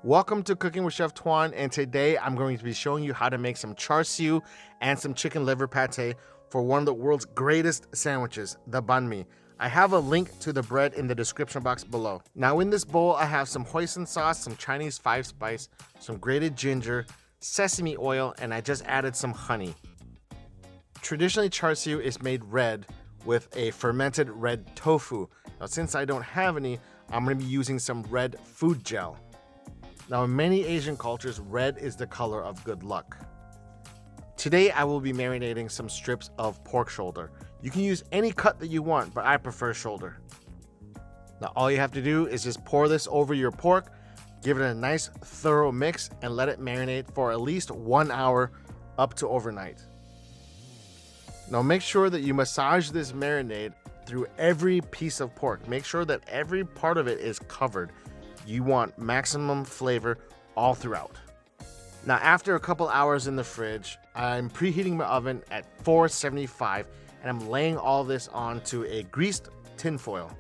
Welcome to Cooking with Chef Tuan, and today I'm going to be showing you how to make some char siu and some chicken liver pate for one of the world's greatest sandwiches, the banh mi. I have a link to the bread in the description box below. Now in this bowl I have some hoisin sauce, some Chinese 5-spice, some grated ginger, sesame oil, and I just added some honey. Traditionally, char siu is made red with a fermented red tofu. Now since I don't have any, I'm going to be using some red food gel. Now in many Asian cultures, red is the color of good luck. Today I will be marinating some strips of pork shoulder. You can use any cut that you want, but I prefer shoulder. Now all you have to do is just pour this over your pork, give it a nice thorough mix, and let it marinate for at least 1 hour up to overnight. Now make sure that you massage this marinade through every piece of pork. Make sure that every part of it is covered. You want maximum flavor all throughout. Now after a couple hours in the fridge, I'm preheating my oven at 475 and I'm laying all this onto a greased tin foil.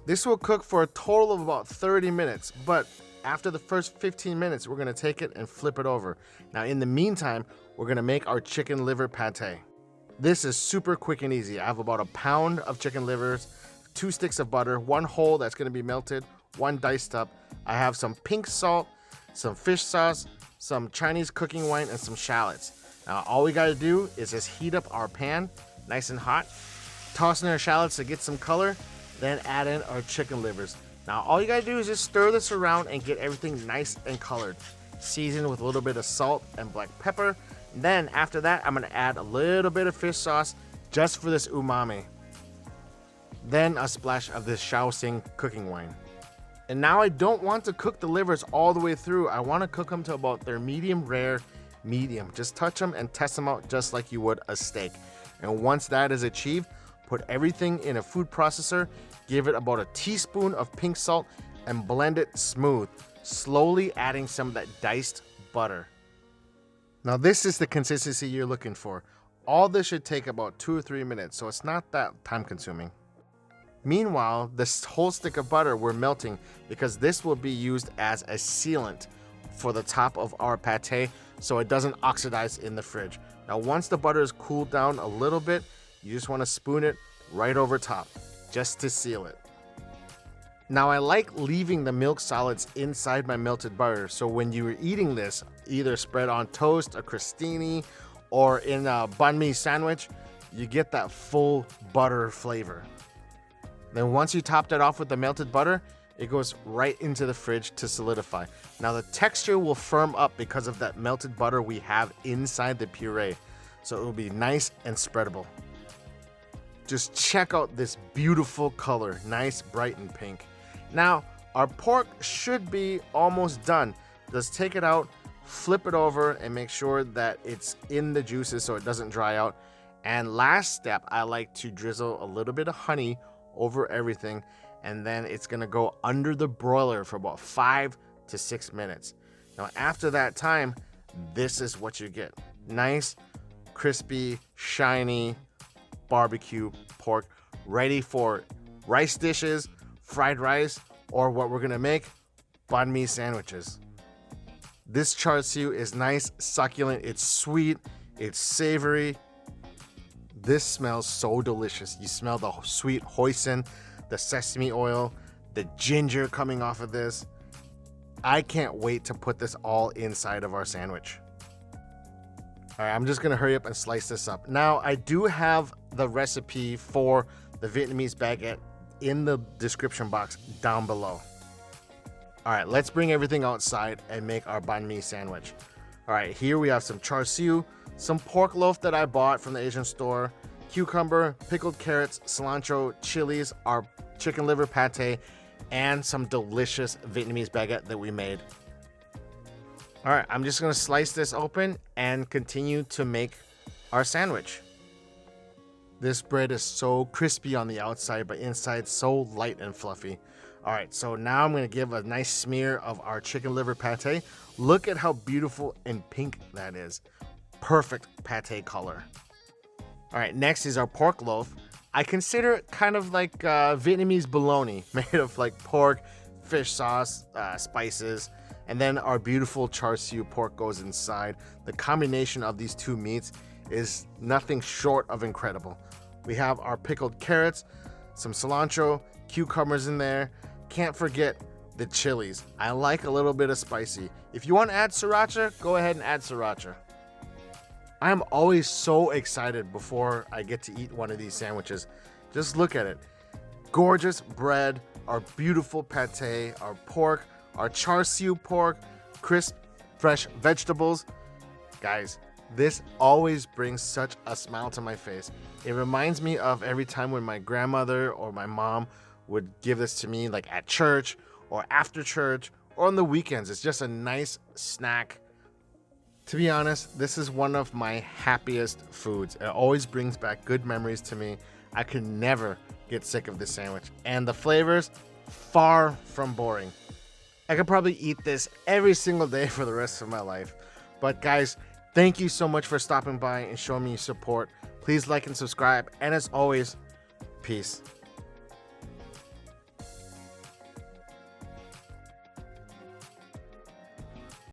This will cook for a total of about 30 minutes, but after the first 15 minutes, we're gonna take it and flip it over. Now in the meantime, we're gonna make our chicken liver pate. This is super quick and easy. I have about a pound of chicken livers, 2 sticks of butter, 1 whole that's gonna be melted, 1 diced up. I have some pink salt, some fish sauce, some Chinese cooking wine, and some shallots. Now all we gotta do is just heat up our pan nice and hot, toss in our shallots to get some color, then add in our chicken livers. Now all you gotta do is just stir this around and get everything nice and colored. Season with a little bit of salt and black pepper. Then after that, I'm gonna add a little bit of fish sauce just for this umami. Then a splash of this Shao cooking wine. And now I don't want to cook the livers all the way through. I want to cook them to about their medium rare, medium. Just touch them and test them out just like you would a steak. And once that is achieved, put everything in a food processor, give it about a teaspoon of pink salt, and blend it smooth, slowly adding some of that diced butter. Now this is the consistency you're looking for. All this should take about 2 or 3 minutes, so it's not that time consuming. Meanwhile, this whole stick of butter we're melting because this will be used as a sealant for the top of our pate so it doesn't oxidize in the fridge. Now once the butter is cooled down a little bit, you just want to spoon it right over top just to seal it. Now I like leaving the milk solids inside my melted butter, so when you're eating this, either spread on toast, a crostini, or in a banh mi sandwich, you get that full butter flavor. Then once you top that off with the melted butter, it goes right into the fridge to solidify. Now the texture will firm up because of that melted butter we have inside the puree. So it will be nice and spreadable. Just check out this beautiful color, nice, bright and pink. Now our pork should be almost done. Just take it out, flip it over, and make sure that it's in the juices so it doesn't dry out. And last step, I like to drizzle a little bit of honey over everything, and then it's gonna go under the broiler for about 5 to 6 minutes. Now after that time, this is what you get. Nice, crispy, shiny barbecue pork, ready for rice dishes, fried rice, or what we're gonna make, banh mi sandwiches. This char siu is nice, succulent, it's sweet, it's savory. This smells so delicious. You smell the sweet hoisin, the sesame oil, the ginger coming off of this. I can't wait to put this all inside of our sandwich. All right, I'm just gonna hurry up and slice this up. Now, I do have the recipe for the Vietnamese baguette in the description box down below. All right, let's bring everything outside and make our banh mi sandwich. All right, here we have some char siu, some pork loaf that I bought from the Asian store, cucumber, pickled carrots, cilantro, chilies, our chicken liver pate, and some delicious Vietnamese baguette that we made. All right, I'm just gonna slice this open and continue to make our sandwich. This bread is so crispy on the outside, but inside so light and fluffy. All right, so now I'm gonna give a nice smear of our chicken liver pate. Look at how beautiful and pink that is. Perfect pate color. All right, next is our pork loaf. I consider it kind of like Vietnamese bologna, made of like pork, fish sauce, spices, and then our beautiful char siu pork goes inside. The combination of these two meats is nothing short of incredible. We have our pickled carrots, some cilantro, cucumbers in there. Can't forget the chilies. I like a little bit of spicy. If you want to add sriracha, go ahead and add sriracha. I am always so excited before I get to eat one of these sandwiches. Just look at it. Gorgeous bread, our beautiful pate, our pork, our char siu pork, crisp, fresh vegetables. Guys, this always brings such a smile to my face. It reminds me of every time when my grandmother or my mom would give this to me, like at church or after church or on the weekends. It's just a nice snack. To be honest, this is one of my happiest foods. It always brings back good memories to me. I could never get sick of this sandwich. And the flavors, far from boring. I could probably eat this every single day for the rest of my life. But guys, thank you so much for stopping by and showing me support. Please like and subscribe. And as always, peace.